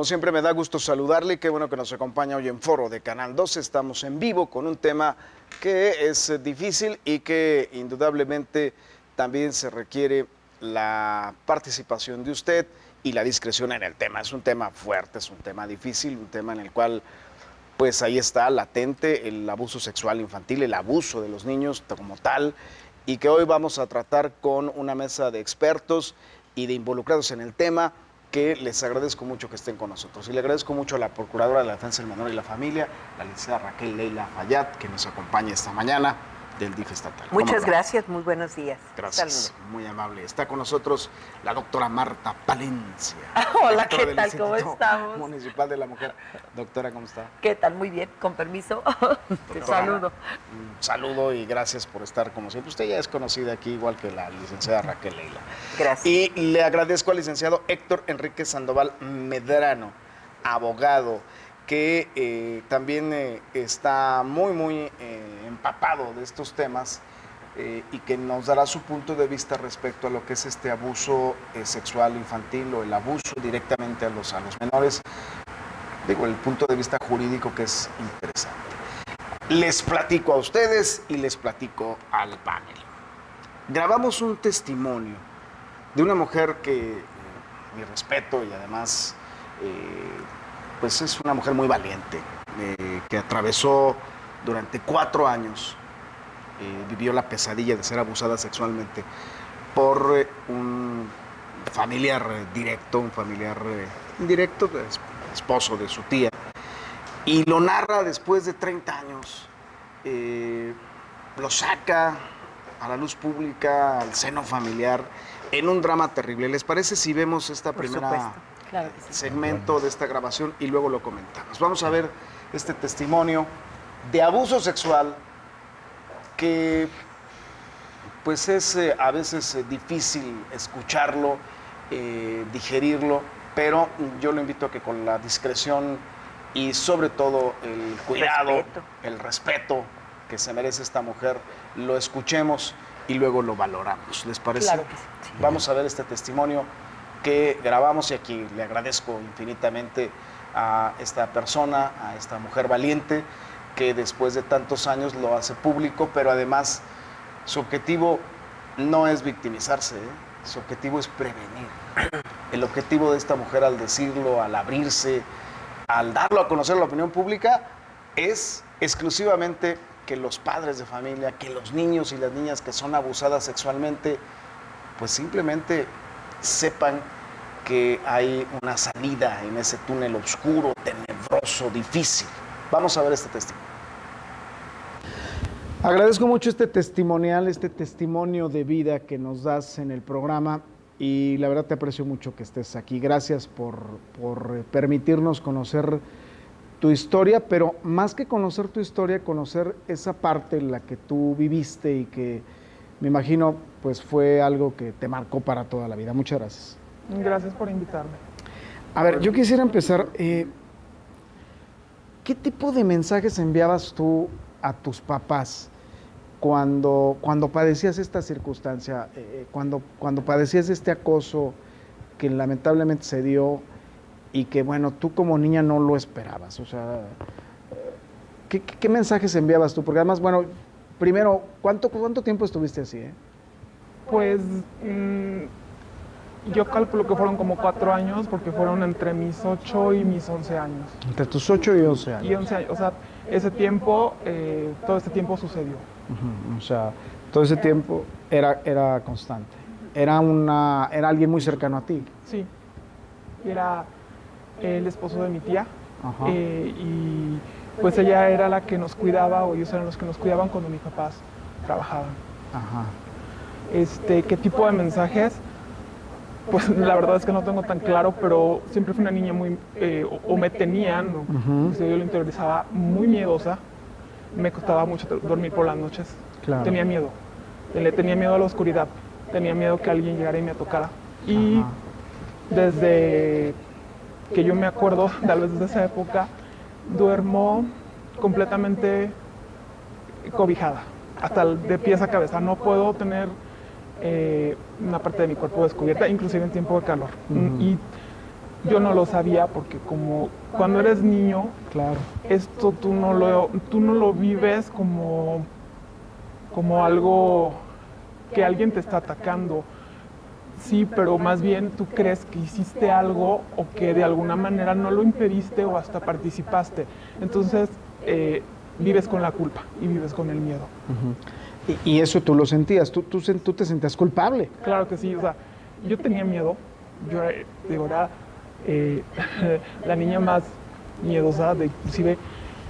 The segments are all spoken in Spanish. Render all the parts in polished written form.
Como siempre me da gusto saludarle, qué bueno que nos acompaña hoy en Foro de Canal 12. Estamos en vivo con un tema que es difícil y que indudablemente también se requiere la participación de usted y la discreción en el tema. Es un tema fuerte, es un tema difícil, un tema en el cual pues ahí está latente el abuso sexual infantil, el abuso de los niños como tal, y que hoy vamos a tratar con una mesa de expertos y de involucrados en el tema, que les agradezco mucho que estén con nosotros. Y le agradezco mucho a la Procuradora de la Defensa del Menor y la Familia, la licenciada Raquel Leila Fayad, que nos acompaña esta mañana del DIF estatal. Muchas gracias, muy buenos días. Gracias, Saludos. muy amable. Está con nosotros la doctora Marta Palencia. Hola, ¿qué tal? ¿Cómo estamos? Municipal de la Mujer. Doctora, ¿cómo está? ¿Qué tal? Muy bien, con permiso. Te saludo. Un saludo y gracias por estar como siempre. Usted ya es conocida aquí, igual que la licenciada Raquel Leila. Gracias. Y le agradezco al licenciado Héctor Enrique Sandoval Medrano, abogado, que también está muy empapado de estos temas y que nos dará su punto de vista respecto a lo que es este abuso sexual infantil o el abuso directamente a los menores. Digo, el punto de vista jurídico, que es interesante. Les platico a ustedes y les platico al panel. Grabamos un testimonio de una mujer que, mi respeto, y además pues es una mujer muy valiente, que atravesó durante 4 años, vivió la pesadilla de ser abusada sexualmente por un familiar directo, un familiar indirecto, esposo de su tía, y lo narra después de 30 años, lo saca a la luz pública, al seno familiar, en un drama terrible. ¿Les parece si vemos esta primera segmento de esta grabación y luego lo comentamos? Vamos a ver este testimonio de abuso sexual que pues es a veces difícil escucharlo, digerirlo, pero yo lo invito a que con la discreción y sobre todo el cuidado, el respeto que se merece esta mujer, lo escuchemos y luego lo valoramos. ¿Les parece? Claro que sí. Vamos a ver este testimonio que grabamos y aquí le agradezco infinitamente a esta persona, a esta mujer valiente, que después de tantos años lo hace público, pero además su objetivo no es victimizarse, su objetivo es prevenir. El objetivo de esta mujer al decirlo, al abrirse, al darlo a conocer a la opinión pública, es exclusivamente que los padres de familia, que los niños y las niñas que son abusadas sexualmente, pues simplemente sepan que hay una salida en ese túnel oscuro, tenebroso, difícil. Vamos a ver este testimonio. Agradezco mucho este testimonial, este testimonio de vida que nos das en el programa y la verdad te aprecio mucho que estés aquí. Gracias por permitirnos conocer tu historia, pero más que conocer tu historia, conocer esa parte en la que tú viviste y que me imagino pues fue algo que te marcó para toda la vida. Muchas gracias. Gracias por invitarme. A ver, yo quisiera empezar. ¿Qué tipo de mensajes enviabas tú a tus papás cuando padecías esta circunstancia, cuando padecías este acoso que lamentablemente se dio y que, bueno, tú como niña no lo esperabas? O sea, ¿qué mensajes enviabas tú? Porque además, bueno, primero, ¿cuánto tiempo estuviste así? Pues yo calculo que fueron como 4 años, porque fueron entre mis 8 y mis 11 años. Entre tus 8 y 11 años. Y 11 años, o sea, ese tiempo, todo este tiempo sucedió. O sea, todo ese tiempo era constante. Era alguien muy cercano a ti. Sí, era el esposo de mi tía. Y pues ella era la que nos cuidaba, o ellos eran los que nos cuidaban cuando mis papás trabajaban. Ajá. ¿Qué tipo de mensajes? Pues la verdad es que no tengo tan claro, pero siempre fui una niña muy, o me tenían, yo lo interiorizaba, muy miedosa. Me costaba mucho dormir por las noches. Claro. Tenía miedo. Le tenía miedo a la oscuridad. Tenía miedo que alguien llegara y me tocara. Y desde que yo me acuerdo, tal vez desde esa época, duermo completamente cobijada, hasta de pies a cabeza. No puedo tener una parte de mi cuerpo descubierta, inclusive en tiempo de calor. Y yo no lo sabía porque como cuando eres niño, Claro. esto tú no lo vives como algo que alguien te está atacando. Sí, pero más bien tú crees que hiciste algo o que de alguna manera no lo impediste o hasta participaste. Entonces vives con la culpa y vives con el miedo. Y eso tú lo sentías, tú te sentías culpable. Claro que sí, o sea, yo tenía miedo, yo era la niña más miedosa de inclusive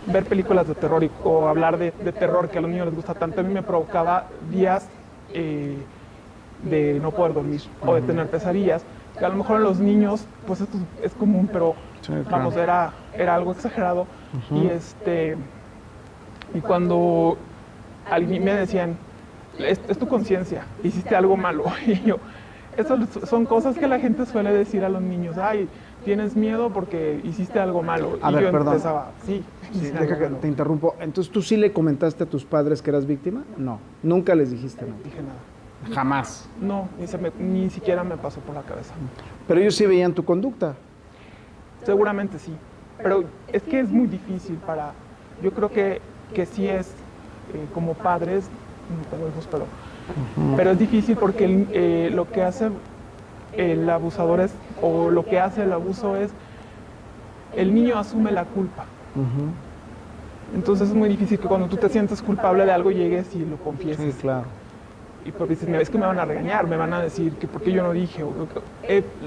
ver películas de terror o hablar de terror que a los niños les gusta tanto, a mí me provocaba días de no poder dormir o de tener pesadillas, que a lo mejor en los niños pues esto es común, pero Sí, claro. vamos, era algo exagerado. Y cuando alguien me decían, es tu conciencia, hiciste algo malo, y yo, esas son cosas que la gente suele decir a los niños, ay, tienes miedo porque hiciste algo malo. A y ver, yo perdón. empezaba, sí, hice Deja algo que malo. te interrumpo. Entonces, ¿tú sí le comentaste a tus padres que eras víctima? No, nunca les dijiste nada. Dije nada. Jamás. No, ni siquiera me pasó por la cabeza. Pero ellos sí veían tu conducta. Seguramente sí, pero es que es muy difícil yo creo que sí es, como padres, no tengo hijos, pero es difícil porque lo que hace el abusador o lo que hace el abuso es, el niño asume la culpa. Entonces es muy difícil que cuando tú te sientes culpable de algo llegues y lo confieses. Sí, claro. Y pues dices, es que me van a regañar, me van a decir que por qué yo no dije.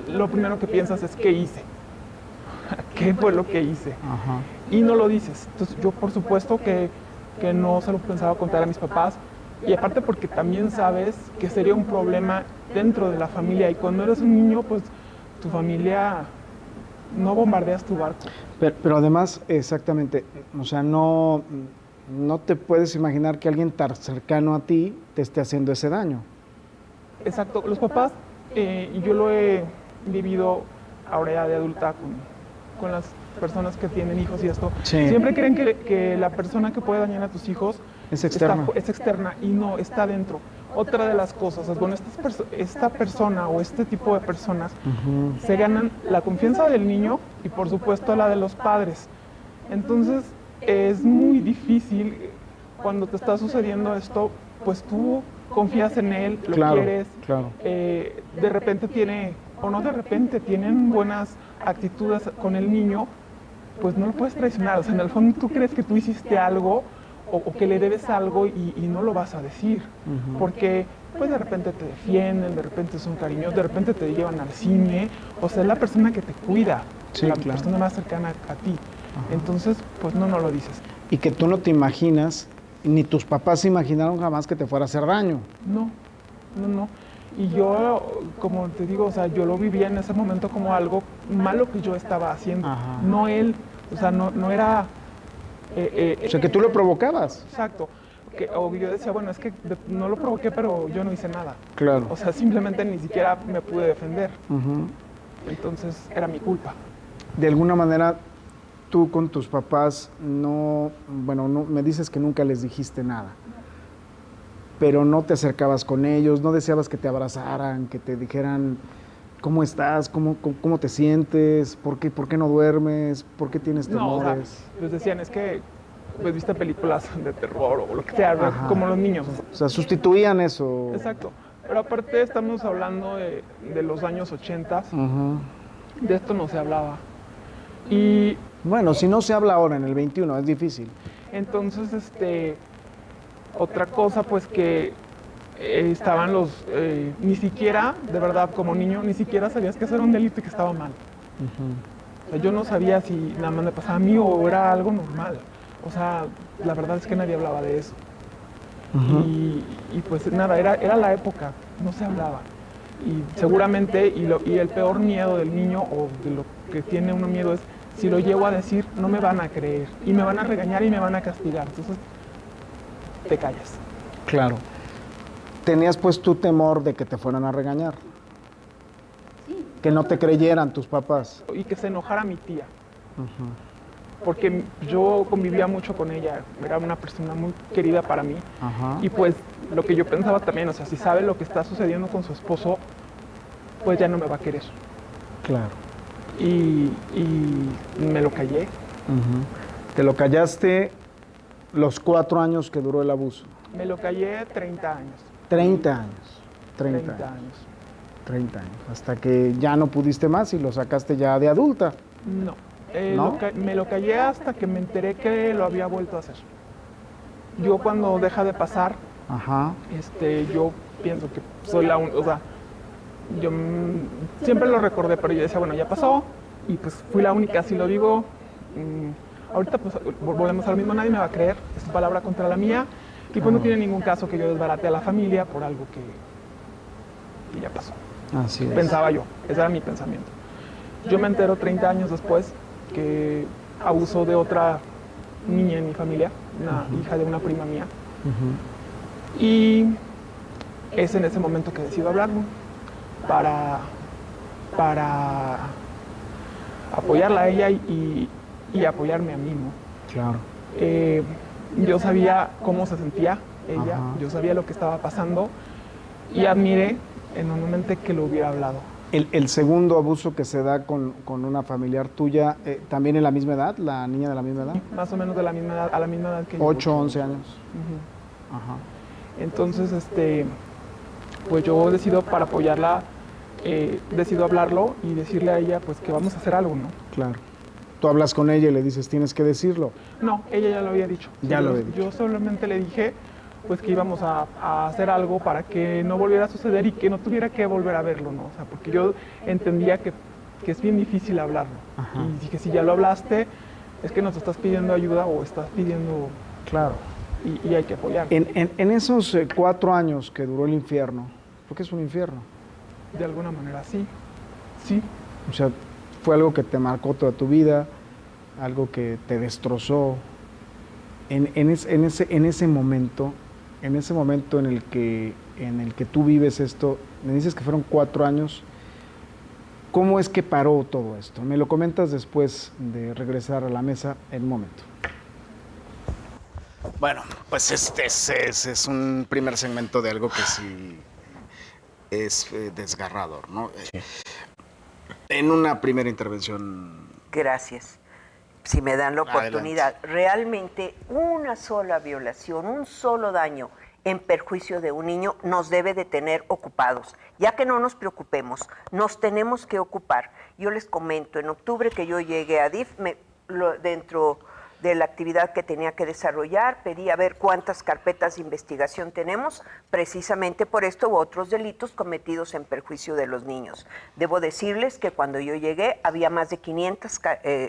Lo primero que piensas es, ¿qué hice? ¿Qué fue lo que hice? Ajá. Y no lo dices. Entonces yo por supuesto que no se lo pensaba contar a mis papás. Y aparte porque también sabes que sería un problema dentro de la familia. Y cuando eres un niño, pues tu familia no bombardeas tu barco. Pero además, exactamente, o sea, no te puedes imaginar que alguien tan cercano a ti te esté haciendo ese daño. Exacto. Los papás, y yo lo he vivido ahora ya de adulta con las personas que tienen hijos y esto, Sí. siempre creen que la persona que puede dañar a tus hijos Es externa. es externa y no, está dentro. Otra de las cosas es, bueno, esta persona o este tipo de personas se ganan la confianza del niño y por supuesto la de los padres. Entonces es muy difícil cuando te está sucediendo esto, pues tú confías en él, lo Claro, quieres, claro. de repente tienen buenas actitudes con el niño, pues no lo puedes traicionar. O sea, en el fondo tú crees que tú hiciste algo o que le debes algo y no lo vas a decir, porque pues de repente te defienden, de repente son cariñosos, de repente te llevan al cine, o sea, es la persona que te cuida, Sí, la claro. persona más cercana a ti. Entonces, pues no lo dices. Y que tú no te imaginas, ni tus papás se imaginaron jamás que te fuera a hacer daño. No. Y yo, como te digo, o sea, yo lo vivía en ese momento como algo malo que yo estaba haciendo, Ajá. no él, o sea, no era... O sea, que tú lo provocabas. Exacto. O yo decía, bueno, es que no lo provoqué, pero yo no hice nada. Claro. O sea, simplemente ni siquiera me pude defender. Ujú. Entonces era mi culpa. De alguna manera, tú con tus papás no, me dices que nunca les dijiste nada, pero no te acercabas con ellos, no deseabas que te abrazaran, que te dijeran cómo estás, cómo te sientes, por qué no duermes, por qué tienes No, o sea, temores. les decían, es que pues viste películas de terror o lo que sea, ¿no? Ajá. Como los niños. O sea, sustituían eso. Exacto. Pero aparte estamos hablando de los años 80, Ujú. de esto no se hablaba. Y Bueno, si no se habla ahora en el 21, es difícil. entonces, otra cosa, pues que estaban ni siquiera, de verdad, como niño, ni siquiera sabías que eso era un delito y que estaba mal. O sea, yo no sabía si nada más me pasaba a mí o era algo normal. O sea, la verdad es que nadie hablaba de eso. Y pues nada, era la época, no se hablaba. Y seguramente, y el peor miedo del niño o de lo que tiene uno miedo es, si lo llego a decir, no me van a creer. Y me van a regañar y me van a castigar. Entonces, te callas. Claro. ¿Tenías pues tu temor de que te fueran a regañar? Que no te creyeran tus papás. Y que se enojara mi tía. Porque yo convivía mucho con ella, era una persona muy querida para mí. Ajá. Y pues lo que yo pensaba también, o sea, si sabe lo que está sucediendo con su esposo, pues ya no me va a querer. Claro. y me lo callé. ¿Te lo callaste los 4 años que duró el abuso? Me lo callé 30 años. 30 años. 30 años. 30 años. Hasta que ya no pudiste más y lo sacaste ya de adulta. No. ¿No? Me lo callé hasta que me enteré que lo había vuelto a hacer. Yo cuando deja de pasar, Ajá. Yo pienso que soy la única, o sea, yo siempre lo recordé, pero yo decía, bueno, ya pasó, y pues fui la única, si lo digo, ahorita pues volvemos a lo mismo, nadie me va a creer, es su palabra contra la mía, y pues no tiene ningún caso que yo desbarate a la familia por algo que ya pasó. Así es. Pensaba yo, ese era mi pensamiento. Yo me entero 30 años después que abusó de otra niña en mi familia, una hija de una prima mía. Y es en ese momento que decido hablarlo para apoyarla a ella y apoyarme a mí, ¿no? Claro. Yo sabía cómo se sentía ella, yo sabía lo que estaba pasando y admiré enormemente que lo hubiera hablado. El segundo abuso que se da con una familiar tuya, ¿también en la misma edad? ¿La niña de la misma edad? Más o menos de la misma edad, a la misma edad que yo. 8, 11 años. Ajá. Entonces, pues yo decido para apoyarla, decido hablarlo y decirle a ella pues que vamos a hacer algo, ¿no? Claro. Tú hablas con ella y le dices, tienes que decirlo. No, ella ya lo había dicho. Ya lo había dicho. Yo solamente le dije pues que íbamos a hacer algo para que no volviera a suceder y que no tuviera que volver a verlo, ¿no? O sea, porque yo entendía que es bien difícil hablarlo. Y dije, si ya lo hablaste, es que nos estás pidiendo ayuda o estás pidiendo... Claro. Y hay que apoyar. En esos 4 años que duró el infierno, porque es un infierno. De alguna manera, sí. Sí. O sea, fue algo que te marcó toda tu vida, algo que te destrozó. En ese momento en el que tú vives esto, me dices que fueron 4 años, ¿cómo es que paró todo esto? Me lo comentas después de regresar a la mesa en un momento. Bueno, pues este es un primer segmento de algo que sí es desgarrador, ¿no? Sí. En una primera intervención... Gracias. Si me dan la oportunidad. Adelante. Realmente una sola violación, un solo daño en perjuicio de un niño nos debe de tener ocupados. Ya que no nos preocupemos, nos tenemos que ocupar. Yo les comento, en octubre que yo llegué a DIF, dentro de la actividad que tenía que desarrollar, pedí a ver cuántas carpetas de investigación tenemos, precisamente por esto u otros delitos cometidos en perjuicio de los niños. Debo decirles que cuando yo llegué había más de 500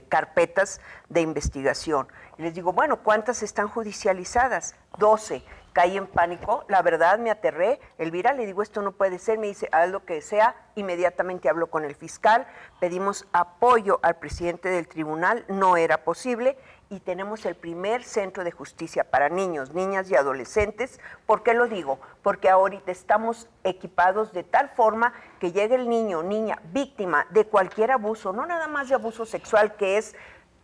carpetas de investigación. Y les digo, bueno, ¿cuántas están judicializadas? 12. Caí en pánico, la verdad me aterré. Elvira, le digo, esto no puede ser, me dice, haz lo que sea. Inmediatamente habló con el fiscal, pedimos apoyo al presidente del tribunal, no era posible, y tenemos el primer centro de justicia para niños, niñas y adolescentes. ¿Por qué lo digo? Porque ahorita estamos equipados de tal forma que llegue el niño, niña, víctima de cualquier abuso, no nada más de abuso sexual, que es...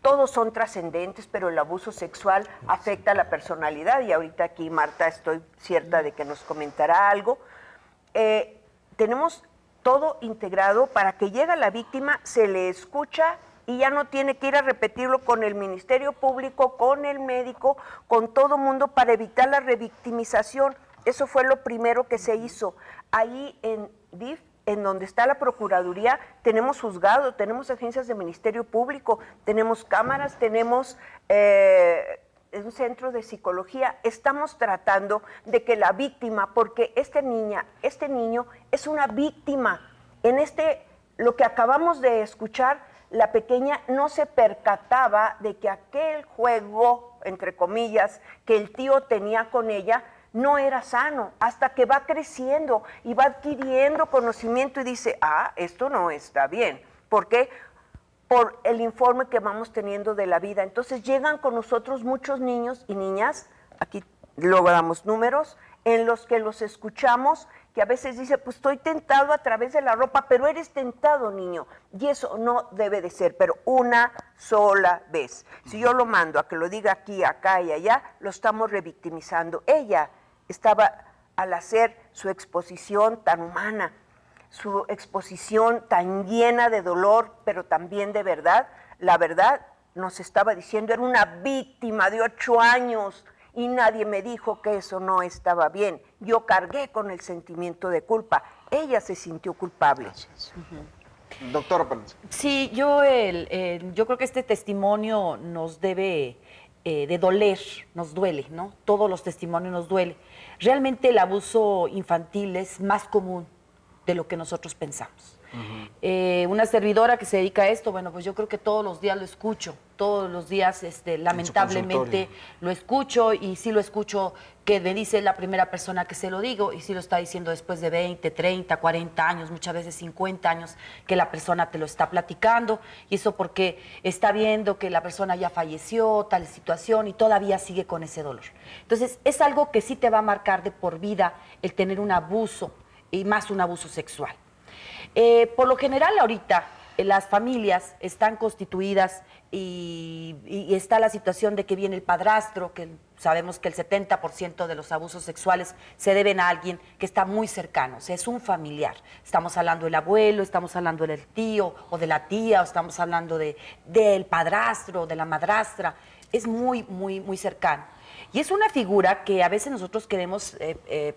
Todos son trascendentes, pero el abuso sexual afecta a la personalidad. Y ahorita aquí, Marta, estoy cierta de que nos comentará algo. Tenemos todo integrado para que llegue la víctima, se le escucha y ya no tiene que ir a repetirlo con el Ministerio Público, con el médico, con todo mundo para evitar la revictimización. Eso fue lo primero que se hizo. Ahí en DIF, en donde está la Procuraduría, tenemos juzgado, tenemos agencias de Ministerio Público, tenemos cámaras, tenemos un centro de psicología. Estamos tratando de que la víctima, porque esta niña, este niño es una víctima. En lo que acabamos de escuchar, la pequeña no se percataba de que aquel juego, entre comillas, que el tío tenía con ella, no era sano, hasta que va creciendo y va adquiriendo conocimiento y dice, esto no está bien. ¿Por qué? Por el informe que vamos teniendo de la vida. Entonces llegan con nosotros muchos niños y niñas, aquí luego damos números, en los que los escuchamos, que a veces dice, pues estoy tentado a través de la ropa, pero eres tentado, niño, y eso no debe de ser, pero una sola vez. Si yo lo mando a que lo diga aquí, acá y allá, lo estamos revictimizando. Ella estaba, al hacer su exposición tan humana, su exposición tan llena de dolor, pero también de verdad. La verdad, nos estaba diciendo, era una víctima de 8 años y nadie me dijo que eso no estaba bien. Yo cargué con el sentimiento de culpa. Ella se sintió culpable. Doctora Palencia. Sí, yo creo que este testimonio nos debe de doler, nos duele, ¿no? Todos los testimonios nos duele. Realmente el abuso infantil es más común de lo que nosotros pensamos. Una servidora que se dedica a esto, bueno, pues yo creo que todos los días lo escucho, todos los días lamentablemente lo escucho, y sí lo escucho que me dice la primera persona que se lo digo, y sí lo está diciendo después de 20, 30, 40 años, muchas veces 50 años que la persona te lo está platicando, y eso porque está viendo que la persona ya falleció, tal situación, y todavía sigue con ese dolor. Entonces es algo que sí te va a marcar de por vida el tener un abuso, y más un abuso sexual. Por lo general ahorita las familias están constituidas y está la situación de que viene el padrastro, que sabemos que el 70% de los abusos sexuales se deben a alguien que está muy cercano, o sea, es un familiar. Estamos hablando del abuelo, estamos hablando del tío o de la tía, o estamos hablando del padrastro, de la madrastra. Es muy, muy, muy cercano. Y es una figura que a veces nosotros queremos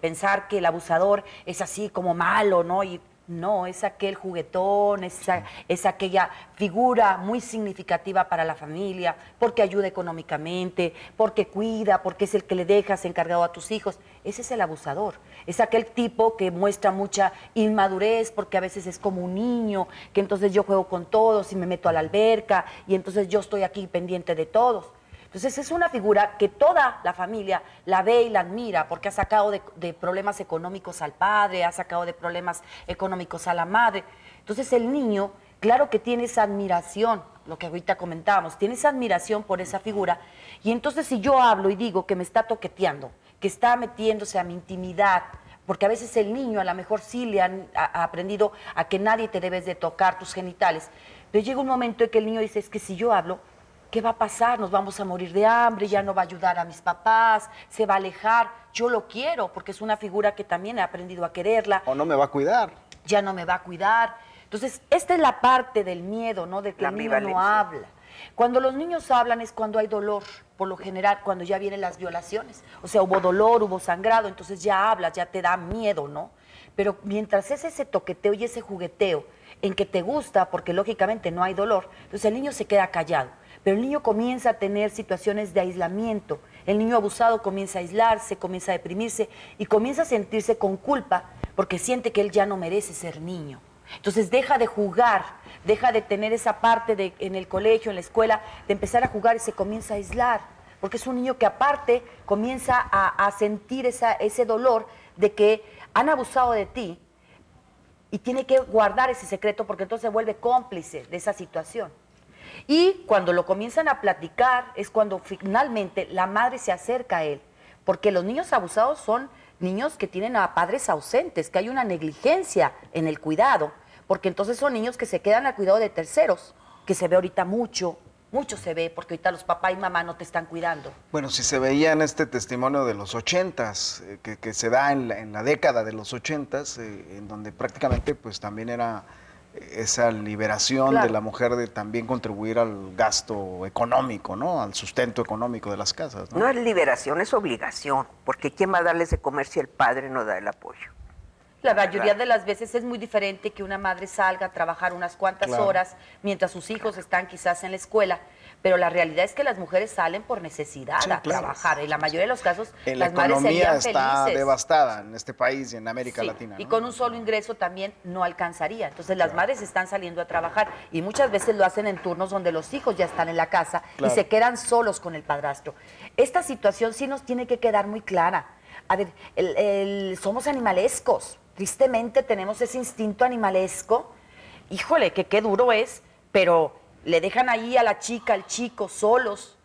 pensar que el abusador es así como malo, ¿no? Y no, es aquel juguetón, es aquella figura muy significativa para la familia, porque ayuda económicamente, porque cuida, porque es el que le dejas encargado a tus hijos. Ese es el abusador. Es aquel tipo que muestra mucha inmadurez, porque a veces es como un niño, que entonces yo juego con todos y me meto a la alberca, y entonces yo estoy aquí pendiente de todos. Entonces es una figura que toda la familia la ve y la admira, porque ha sacado de problemas económicos al padre, ha sacado de problemas económicos a la madre. Entonces el niño, claro que tiene esa admiración, lo que ahorita comentábamos, tiene esa admiración por esa figura, y entonces si yo hablo y digo que me está toqueteando, que está metiéndose a mi intimidad, porque a veces el niño a lo mejor sí le ha aprendido a que nadie te debes de tocar tus genitales, pero llega un momento en que el niño dice, es que si yo hablo, ¿qué va a pasar? Nos vamos a morir de hambre, ya no va a ayudar a mis papás, se va a alejar. Yo lo quiero porque es una figura que también he aprendido a quererla. O no me va a cuidar. Ya no me va a cuidar. Entonces, esta es la parte del miedo, ¿no? De que el niño no habla. Cuando los niños hablan es cuando hay dolor, por lo general, cuando ya vienen las violaciones. O sea, hubo dolor, hubo sangrado, entonces ya hablas, ya te da miedo, ¿no? Pero mientras es ese toqueteo y ese jugueteo en que te gusta, porque lógicamente no hay dolor, entonces el niño se queda callado. Pero el niño comienza a tener situaciones de aislamiento. El niño abusado comienza a aislarse, comienza a deprimirse y comienza a sentirse con culpa porque siente que él ya no merece ser niño. Entonces deja de jugar, deja de tener esa parte en el colegio, en la escuela, de empezar a jugar y se comienza a aislar. Porque es un niño que aparte comienza a sentir ese dolor de que han abusado de ti y tiene que guardar ese secreto porque entonces se vuelve cómplice de esa situación. Y cuando lo comienzan a platicar es cuando finalmente la madre se acerca a él, porque los niños abusados son niños que tienen a padres ausentes, que hay una negligencia en el cuidado, porque entonces son niños que se quedan al cuidado de terceros, que se ve ahorita mucho se ve, porque ahorita los papá y mamá no te están cuidando. Bueno, si se veía en este testimonio de los 80s, que se da en la década de los 80s, en donde prácticamente pues también era esa liberación de la mujer de también contribuir al gasto económico, ¿no? Al sustento económico de las casas, ¿no? No es liberación, es obligación, porque ¿quién va a darles de comer si el padre no da el apoyo? La mayoría de las veces es muy diferente que una madre salga a trabajar unas cuantas horas mientras sus hijos están quizás en la escuela, pero la realidad es que las mujeres salen por necesidad a trabajar. En la mayoría de los casos, las madres serían felices. La economía está devastada en este país y en América Latina, ¿no? Y con un solo ingreso también no alcanzaría. Entonces las madres están saliendo a trabajar y muchas veces lo hacen en turnos donde los hijos ya están en la casa y se quedan solos con el padrastro. Esta situación sí nos tiene que quedar muy clara. A ver, somos animalescos. Tristemente tenemos ese instinto animalesco. Híjole, que qué duro es, pero le dejan ahí a la chica, al chico, solos.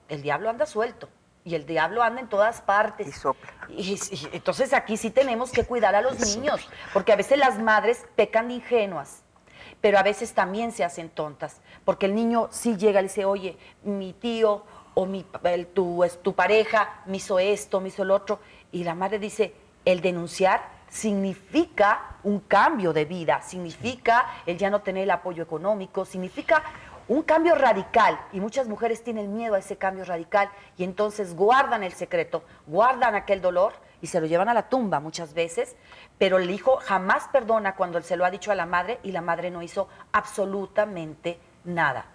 El diablo anda suelto y el diablo anda en todas partes. Y sopla. Y entonces aquí sí tenemos que cuidar a los niños, porque a veces las madres pecan de ingenuas, pero a veces también se hacen tontas, porque el niño sí llega y le dice, oye, mi tío o tu pareja me hizo esto, me hizo el otro, y la madre dice, el denunciar significa un cambio de vida, significa el ya no tener el apoyo económico, significa un cambio radical, y muchas mujeres tienen miedo a ese cambio radical y entonces guardan el secreto, guardan aquel dolor y se lo llevan a la tumba muchas veces, pero el hijo jamás perdona cuando él se lo ha dicho a la madre y la madre no hizo absolutamente nada.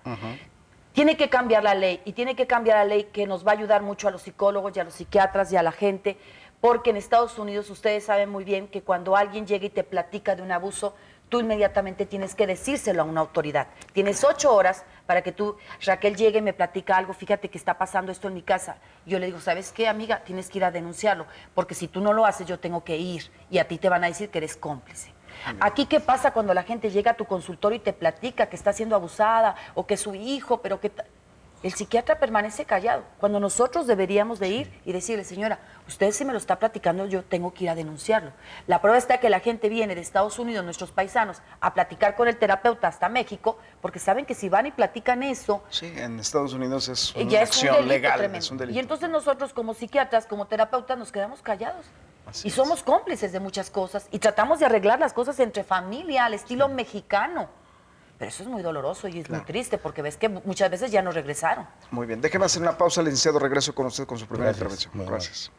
Tiene que cambiar la ley, y tiene que cambiar la ley que nos va a ayudar mucho a los psicólogos y a los psiquiatras y a la gente, porque en Estados Unidos ustedes saben muy bien que cuando alguien llega y te platica de un abuso, tú inmediatamente tienes que decírselo a una autoridad. Tienes 8 horas para que tú, Raquel, llegue y me platica algo, fíjate que está pasando esto en mi casa. Y yo le digo, ¿sabes qué, amiga? Tienes que ir a denunciarlo, porque si tú no lo haces, yo tengo que ir y a ti te van a decir que eres cómplice. Aquí, ¿qué pasa cuando la gente llega a tu consultorio y te platica que está siendo abusada o que su hijo, pero que... El psiquiatra permanece callado, cuando nosotros deberíamos de ir y decirle, señora, usted si me lo está platicando, yo tengo que ir a denunciarlo. La prueba está que la gente viene de Estados Unidos, nuestros paisanos, a platicar con el terapeuta hasta México, porque saben que si van y platican eso... Sí, en Estados Unidos es una ya es acción un delito legal, tremendo. es un delito. Y entonces nosotros como psiquiatras, como terapeutas, nos quedamos callados. Así Y somos es. cómplices de muchas cosas y tratamos de arreglar las cosas entre familia, al estilo mexicano. Pero eso es muy doloroso y es muy triste porque ves que muchas veces ya no regresaron. Muy bien, déjeme hacer una pausa, licenciado. Regreso con usted con su primera Gracias. intervención. Gracias.